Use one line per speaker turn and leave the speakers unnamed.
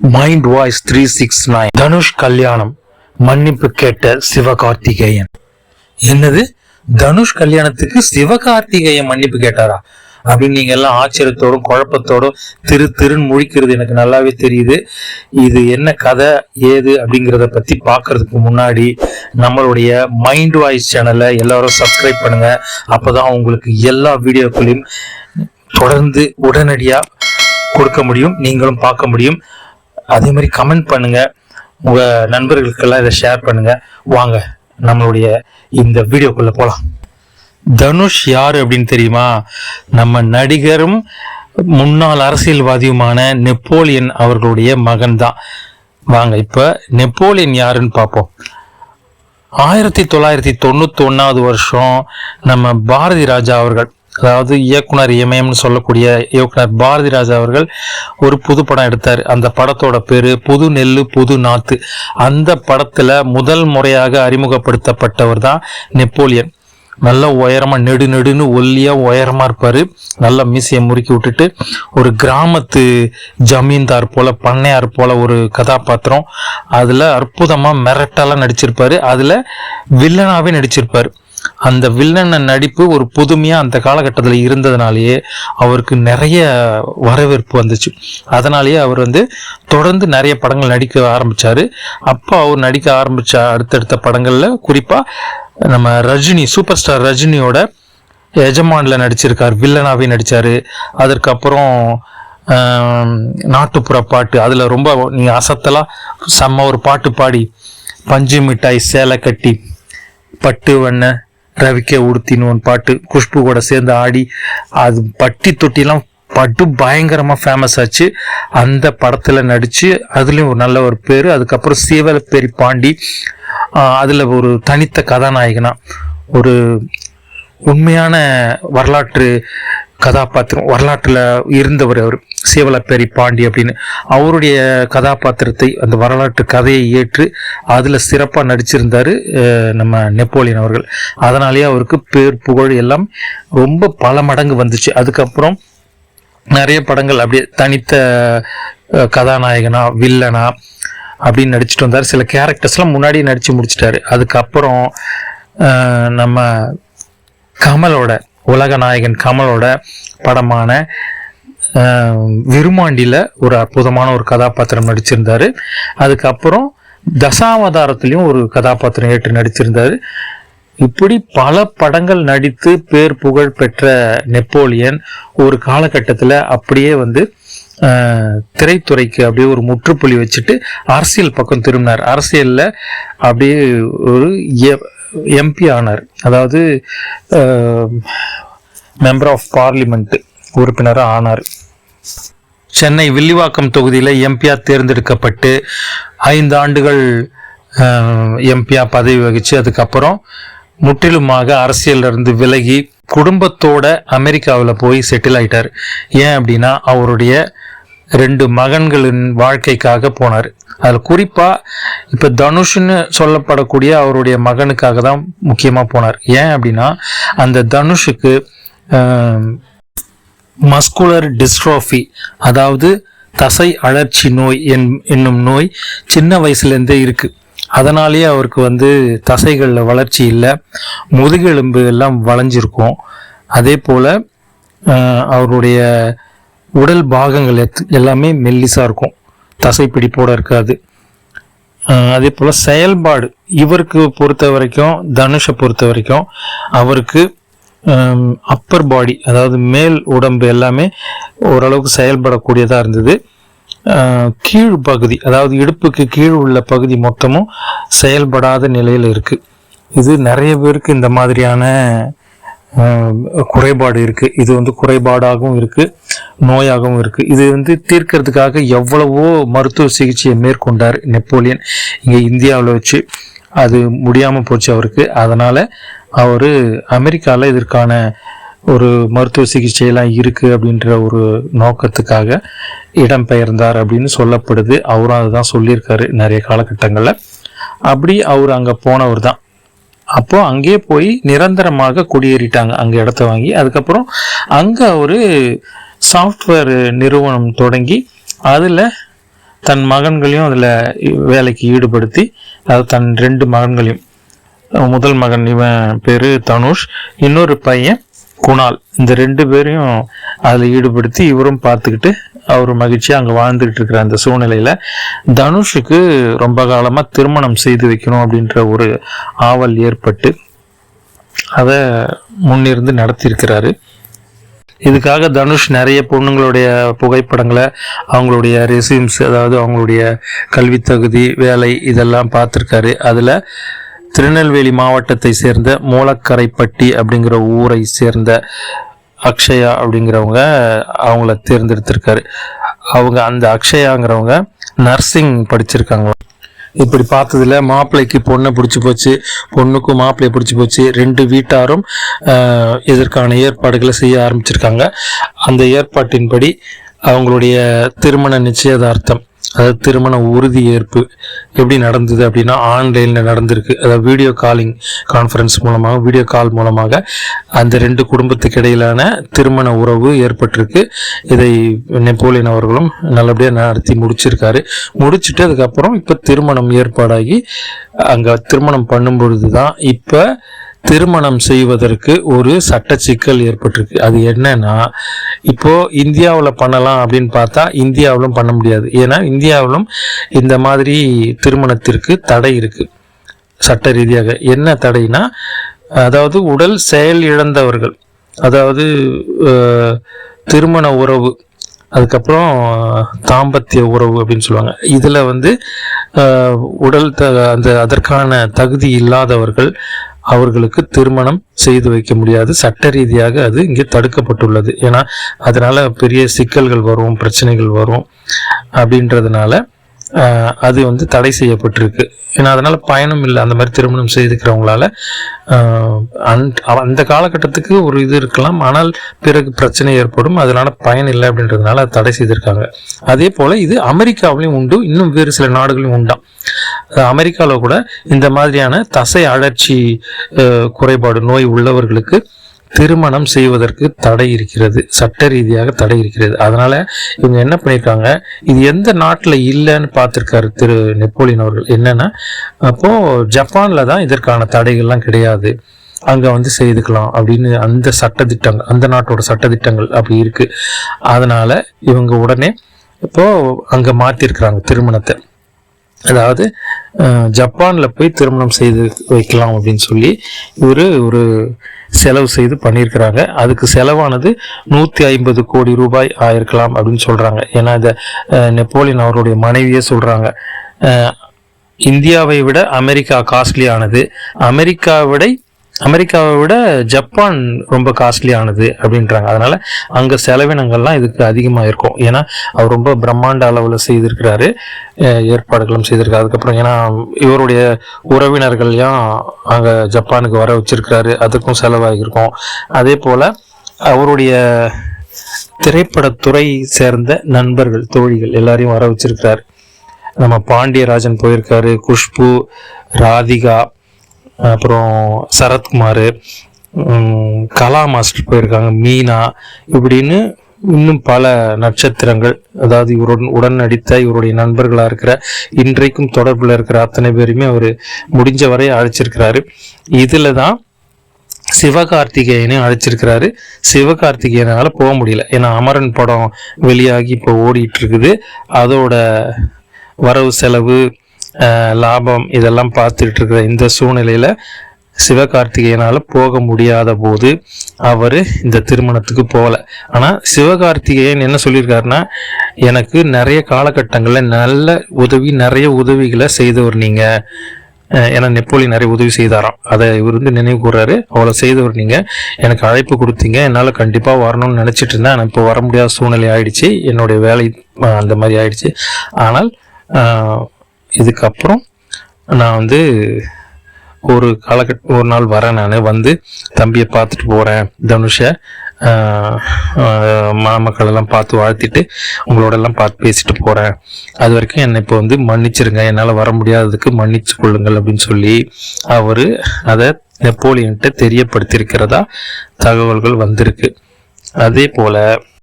Mind voice 369. Dhanush கல்யாணம் மன்னிப்பு கேட்ட சிவகார்த்திகேயன். என்னது, தனுஷ் கல்யாணத்துக்கு சிவகார்த்திகேயன் மன்னிப்பு கேட்டாரா அப்படின்னு நீங்க எல்லாம் ஆச்சரியத்தோடும் குழப்பத்தோடும் திருன்னு முழிக்கிறது எனக்கு நல்லாவே தெரியுது. இது என்ன கதை ஏது அப்படிங்கிறத பத்தி பாக்குறதுக்கு முன்னாடி நம்மளுடைய மைண்ட் வாய்ஸ் சேனலை எல்லாரும் சப்ஸ்கிரைப் பண்ணுங்க. அப்பதான் உங்களுக்கு எல்லா வீடியோக்களையும் தொடர்ந்து உடனடியா கொடுக்க முடியும், நீங்களும் பார்க்க முடியும். அதே மாதிரி கமெண்ட் பண்ணுங்க, உங்க நண்பர்களுக்கெல்லாம் இதை ஷேர் பண்ணுங்க. வாங்க நம்மளுடைய இந்த வீடியோக்குள்ள போலாம். தனுஷ் யாரு அப்படின்னு தெரியுமா? நம்ம நடிகரும் முன்னாள் அரசியல்வாதியுமான நெப்போலியன் அவர்களுடைய மகன் தான். வாங்க இப்ப நெப்போலியன் யாருன்னு பார்ப்போம். 1991 வருஷம் நம்ம பாரதி ராஜா அவர்கள், அதாவது இயக்குனர் இமயம்னு சொல்லக்கூடிய இயக்குனர் பாரதி ராஜா அவர்கள் ஒரு புது படம் எடுத்தார். அந்த படத்தோட பேரு புது நெல்லு புது நாத்து. அந்த படத்துல முதல் முறையாக அறிமுகப்படுத்தப்பட்டவர் தான் நெப்போலியன். நல்ல உயரமா நெடுன்னு ஒல்லியா உயரமா இருப்பாரு. நல்ல மீசையை முறுக்கி விட்டுட்டு ஒரு கிராமத்து ஜமீன்தார் போல பண்ணையார் போல ஒரு கதாபாத்திரம். அதுல அற்புதமா மிரட்டலா நடிச்சிருப்பாரு. அதுல வில்லனாவே நடிச்சிருப்பாரு. அந்த வில்லன நடிப்பு ஒரு புதுமையா அந்த காலகட்டத்தில் இருந்ததுனாலேயே அவருக்கு நிறைய வரவேற்பு வந்துச்சு. அதனாலேயே அவர் தொடர்ந்து நிறைய படங்கள் நடிக்க ஆரம்பிச்சாரு. அப்போ அவர் நடிக்க ஆரம்பிச்ச அடுத்தடுத்த படங்கள்ல குறிப்பா நம்ம ரஜினி, சூப்பர் ஸ்டார் ரஜினியோட எஜமான்ல நடிச்சிருக்காரு, வில்லனாவே நடிச்சாரு. அதற்கப்புறம் நாட்டுப்புற பாட்டு, அதுல ரொம்ப நீங்க அசத்தலா செம்ம ஒரு பாட்டு பாடி பஞ்சு மிட்டாய் சேலை கட்டி பட்டு வண்ண ரவிக்க உடுத்தின்னு ஒரு பாட்டு குஷ்பு கூட சேர்ந்து ஆடி அது பட்டி தொட்டிலாம் பட்டு பயங்கரமா ஃபேமஸ் ஆச்சு. அந்த படத்துல நடிச்சு அதுலயும் ஒரு நல்ல ஒரு பேரு. அதுக்கப்புறம் சீவலப்பேரி பாண்டி, அதுல ஒரு தனித்த கதாநாயகனா ஒரு உண்மையான வரலாற்று கதாபாத்திரம், வரலாற்றுல இருந்தவர் அவர் சீவலப்பேரி பாண்டி அப்படின்னு. அவருடைய கதாபாத்திரத்தை, அந்த வரலாற்று கதையை ஏற்று அதுல சிறப்பா நடிச்சிருந்தாரு நம்ம நெப்போலியன் அவர்கள். அதனாலேயே அவருக்கு பேர் புகழ் எல்லாம் ரொம்ப பல மடங்கு வந்துச்சு. அதுக்கப்புறம் நிறைய படங்கள் அப்படியே தனித்த கதாநாயகனா வில்லனா அப்படின்னு நடிச்சுட்டு வந்தார். சில கேரக்டர்ஸ்லாம் முன்னாடியே நடிச்சு முடிச்சிட்டாரு. அதுக்கப்புறம் நம்ம கமலோட, உலக நாயகன் கமலோட படமான விருமாண்டில ஒரு அற்புதமான ஒரு கதாபாத்திரம் நடிச்சிருந்தாரு. அதுக்கப்புறம் தசாவதாரத்திலையும் ஒரு கதாபாத்திரம் ஏற்று நடிச்சிருந்தாரு. இப்படி பல படங்கள் நடித்து பேர் புகழ் பெற்ற நெப்போலியன் ஒரு காலகட்டத்தில் அப்படியே திரைத்துறைக்கு அப்படியே ஒரு முற்றுப்புள்ளி வச்சுட்டு அரசியல் பக்கம் திரும்பினார். அரசியல்ல அப்படியே ஒரு எம்பி ஆனார், அதாவது மெம்பர் ஆஃப் பார்லிமெண்ட் உறுப்பினராக ஆனார். சென்னை வில்லிவாக்கம் தொகுதியில் எம்பியா தேர்ந்தெடுக்கப்பட்டு 5 ஆண்டுகள் எம்பியா பதவி வகிச்சு அதுக்கப்புறம் முற்றிலுமாக அரசியல்ல இருந்து விலகி குடும்பத்தோட அமெரிக்காவில் போய் செட்டில் ஆயிட்டார். ஏன் அப்படின்னா அவருடைய 2 மகன்களின் வாழ்க்கைக்காக போனார். அதில் குறிப்பா இப்ப தனுஷ்னு சொல்லப்படக்கூடிய அவருடைய மகனுக்காக தான் முக்கியமா போனார். ஏன் அப்படின்னா அந்த தனுஷுக்கு மஸ்குலர் டிஸ்ட்ரோஃபி, அதாவது தசை அழற்சி நோய் என்னும் நோய் சின்ன வயசுலேருந்தே இருக்கு. அதனாலேயே அவருக்கு தசைகளில் வளர்ச்சி இல்லை, முதுகெலும்பு எல்லாம் வளைஞ்சிருக்கும். அதே போல் அவருடைய உடல் பாகங்கள் எல்லாமே மெல்லிசாக இருக்கும், தசை பிடிப்போட இருக்காது. அதே போல் செயல்பாடு இவருக்கு பொறுத்த வரைக்கும், தனுஷை பொறுத்த வரைக்கும் அவருக்கு அப்பர் பாடி, அதாவது மேல் உடம்பு எல்லாமே ஓரளவுக்கு செயல்படக்கூடியதாக இருந்தது. கீழ் பகுதி, அதாவது இடுப்புக்கு கீழ் உள்ள பகுதி மொத்தமும் செயல்படாத நிலையில் இருக்கு. இது நிறைய பேருக்கு இந்த மாதிரியான குறைபாடு இருக்கு. இது குறைபாடாகவும் இருக்கு, நோயாகவும் இருக்கு. இது தீர்க்கிறதுக்காக எவ்வளவோ மருத்துவ சிகிச்சையை மேற்கொண்டார் நெப்போலியன் இங்க இந்தியாவில் வச்சு. அது முடியாம போச்சு அவருக்கு. அதனால அவரு அமெரிக்கால இதற்கான ஒரு மருத்துவ சிகிச்சையெல்லாம் இருக்கு அப்படின்ற ஒரு நோக்கத்துக்காக இடம்பெயர்ந்தார் அப்படின்னு சொல்லப்படுது. அவரும் அதுதான் சொல்லியிருக்காரு நிறைய காலகட்டங்கள்ல. அப்படி அவர் அங்க போனவர் தான். அப்போ அங்கே போய் நிரந்தரமாக குடியேறிட்டாங்க, அங்க இடத்த வாங்கி. அதுக்கப்புறம் அங்க ஒரு சாஃப்ட்வேர் நிறுவனம் தொடங்கி அதுல தன் மகன்களையும் அதில் வேலைக்கு ஈடுபடுத்தி, அது தன் 2 மகன்களையும், முதல் மகன் இவன் பேர் தனுஷ், இன்னொரு பையன் குணால், இந்த 2 பேரையும் அதில் ஈடுபடுத்தி இவரும் பார்த்துக்கிட்டு அவர் மகிழ்ச்சியாக அங்கே வாழ்ந்துக்கிட்டு இருக்கிற அந்த சூழ்நிலையில் தனுஷுக்கு ரொம்ப காலமாக திருமணம் செய்து வைக்கணும் அப்படின்ற ஒரு ஆவல் ஏற்பட்டு அதை முன்னிருந்து நடத்தியிருக்கிறாரு. இதுக்காக தனுஷ் நிறைய பொண்ணுங்களுடைய புகைப்படங்களை, அவங்களுடைய ரெசியூம்ஸ், அதாவது அவங்களுடைய கல்வி தகுதி, வேலை இதெல்லாம் பார்த்துருக்காரு. அதில் திருநெல்வேலி மாவட்டத்தை சேர்ந்த மூலக்கரைப்பட்டி அப்படிங்கிற ஊரை சேர்ந்த அக்ஷயா அப்படிங்கிறவங்க அவங்கள தேர்ந்தெடுத்திருக்காரு. அவங்க அந்த அக்ஷயாங்கிறவங்க நர்சிங் படிச்சிருக்காங்க. இப்படி பார்த்ததுல மாப்பிள்ளைக்கு பொண்ணை பிடிச்சி போச்சு, பொண்ணுக்கும் மாப்பிள்ளையை பிடிச்சி போச்சு. 2 வீட்டாரும் இதற்கான ஏற்பாடுகளை செய்ய ஆரம்பிச்சிருக்காங்க. அந்த ஏற்பாட்டின்படி அவங்களுடைய திருமண நிச்சயதார்த்தம், அதாவது திருமண உறுதி ஏற்பு எப்படி நடந்தது அப்படின்னா ஆன்லைனில் நடந்திருக்கு. அதாவது வீடியோ கான்ஃபரன்ஸ் மூலமாக, வீடியோ கால் மூலமாக அந்த 2 குடும்பத்துக்கு இடையிலான திருமண உறவு ஏற்பட்டிருக்கு. இதை நெப்போலியன் அவர்களும் நல்லபடியாக நடத்தி முடிச்சிருக்காரு. முடிச்சுட்டு அதுக்கப்புறம் இப்போ திருமணம் ஏற்பாடாகி அங்கே திருமணம் பண்ணும் பொழுது தான் இப்போ திருமணம் செய்வதற்கு ஒரு சட்ட சிக்கல் ஏற்பட்டிருக்கு. அது என்னன்னா, இப்போ இந்தியாவில் பண்ணலாம் அப்படின்னு பார்த்தா இந்தியாவிலும் பண்ண முடியாது. ஏன்னா இந்தியாவிலும் இந்த மாதிரி திருமணத்திற்கு தடை இருக்கு சட்ட ரீதியாக. என்ன தடைனா, அதாவது உடல் செயல் இழந்தவர்கள், அதாவது திருமண உறவு, அதுக்கப்புறம் தாம்பத்திய உறவு அப்படின்னு சொல்லுவாங்க. இதில் வந்து உடல் அதற்கான தகுதி இல்லாதவர்கள், அவர்களுக்கு திருமணம் செய்து வைக்க முடியாது. சட்ட ரீதியாக அது இங்கே தடுக்கப்பட்டுள்ளது. ஏன்னா அதனால பெரிய சிக்கல்கள் வரும், பிரச்சனைகள் வரும் அப்படின்றதுனால அது வந்து தடை செய்யப்பட்டிருக்கு. ஏன்னா அதனால பயணம் இல்லை. அந்த மாதிரி திருமணம் செய்துக்கிறவங்களால அந்த காலகட்டத்துக்கு ஒரு இது இருக்கலாம், ஆனால் பிறகு பிரச்சனை ஏற்படும், அதனால பயன் இல்லை அப்படின்றதுனால அது தடை செய்திருக்காங்க. அதே போல இது அமெரிக்காவிலையும் உண்டு, இன்னும் வேறு சில நாடுகளையும் உண்டாம். அமெரிக்காவில் கூட இந்த மாதிரியான தசை அழற்சி குறைபாடு நோய் உள்ளவர்களுக்கு திருமணம் செய்வதற்கு தடை இருக்கிறது, சட்ட ரீதியாக தடை இருக்கிறது. அதனால இவங்க என்ன பண்ணியிருக்காங்க, இது எந்த நாட்டில் இல்லைன்னு பார்த்துருக்காரு திரு நெப்போலியன் அவர்கள். என்னன்னா, அப்போ ஜப்பான்ல தான் இதற்கான தடைகள்லாம் கிடையாது, அங்கே வந்து செய்துக்கலாம் அப்படின்னு அந்த சட்டத்திட்டங்கள், அந்த நாட்டோட சட்டத்திட்டங்கள் அப்படி இருக்கு. அதனால இவங்க உடனே இப்போ அங்கே மாற்றிருக்கிறாங்க திருமணத்தை. அதாவது ஜப்பானில் போய் திருமணம் செய்து வைக்கலாம் அப்படின்னு சொல்லி ஒரு செலவு செய்து பண்ணியிருக்கிறாங்க. அதுக்கு செலவானது 150 கோடி ரூபாய் ஆயிருக்கலாம் அப்படின்னு சொல்கிறாங்க. ஏன்னா இந்த நெப்போலியன் அவருடைய மனைவியே சொல்கிறாங்க, இந்தியாவை விட அமெரிக்கா காஸ்ட்லியானது, அமெரிக்காவை விட ஜப்பான் ரொம்ப காஸ்ட்லியானது அப்படின்றாங்க. அதனால அங்கே செலவினங்கள்லாம் இதுக்கு அதிகமாக இருக்கும். ஏன்னா அவர் ரொம்ப பிரம்மாண்ட அளவில் செய்திருக்கிறாரு, ஏற்பாடுகளும் செய்திருக்காரு. அதுக்கப்புறம் ஏன்னா இவருடைய உறவினர்களையும் அங்கே ஜப்பானுக்கு வர வச்சிருக்கிறாரு, அதுக்கும் செலவாகியிருக்கும். அதே போல் அவருடைய திரைப்படத்துறை சேர்ந்த நண்பர்கள், தோழிகள் எல்லாரையும் வர வச்சிருக்கிறாரு. நம்ம பாண்டியராஜன் போயிருக்காரு, குஷ்பு, ராதிகா, அப்புறம் சரத்குமார், கலா மாஸ்டர் போயிருக்காங்க, மீனா, இப்படின்னு இன்னும் பல நட்சத்திரங்கள், அதாவது உடன் நடித்த இவருடைய நண்பர்களாக இருக்கிற, இன்றைக்கும் தொடர்பில் இருக்கிற அத்தனை பேருமே அவர் முடிஞ்ச வரை அழைச்சிருக்கிறாரு. இதில் தான் சிவகார்த்திகேயனையும் அழைச்சிருக்கிறாரு. சிவகார்த்திகேயனால போக முடியல, ஏன்னா அமரன் படம் வெளியாகி இப்போ ஓடிட்டு இருக்குது. அதோட வரவு செலவு லாபம் இதெல்லாம் பார்த்துட்டு இருக்கிற இந்த சூழ்நிலையில சிவகார்த்திகேயனால போக முடியாத போது அவர் இந்த திருமணத்துக்கு போகல. ஆனால் சிவகார்த்திகேயன் என்ன சொல்லியிருக்காருன்னா, எனக்கு நிறைய காலகட்டங்களில் நல்ல நிறைய உதவிகளை செய்தவர் நீங்க, ஏன்னா நெப்போலியன் நிறைய உதவி செய்தாராம், அதை இவர் வந்து நினைவு கூறாரு. அவ்வளோ செய்தவர் நீங்க, எனக்கு அழைப்பு கொடுத்தீங்க, என்னால் கண்டிப்பாக வரணும்னு நினச்சிட்டு இருந்தேன், ஆனால் இப்போ வர முடியாத சூழ்நிலை ஆயிடுச்சு, என்னுடைய வேலை அந்த மாதிரி ஆயிடுச்சு. ஆனால் இதுக்கப்புறம் நான் வந்து ஒரு நாள் வரேன், நான் வந்து தம்பியை பார்த்துட்டு போகிறேன், தனுஷை மணமக்கள் எல்லாம் பார்த்து வாழ்த்திட்டு உங்களோடெல்லாம் பார்த்து பேசிட்டு போகிறேன், அது வரைக்கும் என்னை இப்போ வந்து மன்னிச்சிருங்க, என்னால் வர முடியாததுக்கு மன்னிச்சு கொள்ளுங்கள் அப்படின்னு சொல்லி அவர் அதை நெப்போலியன்ட்ட தெரியப்படுத்தியிருக்கிறதா தகவல்கள் வந்திருக்கு. அதே போல்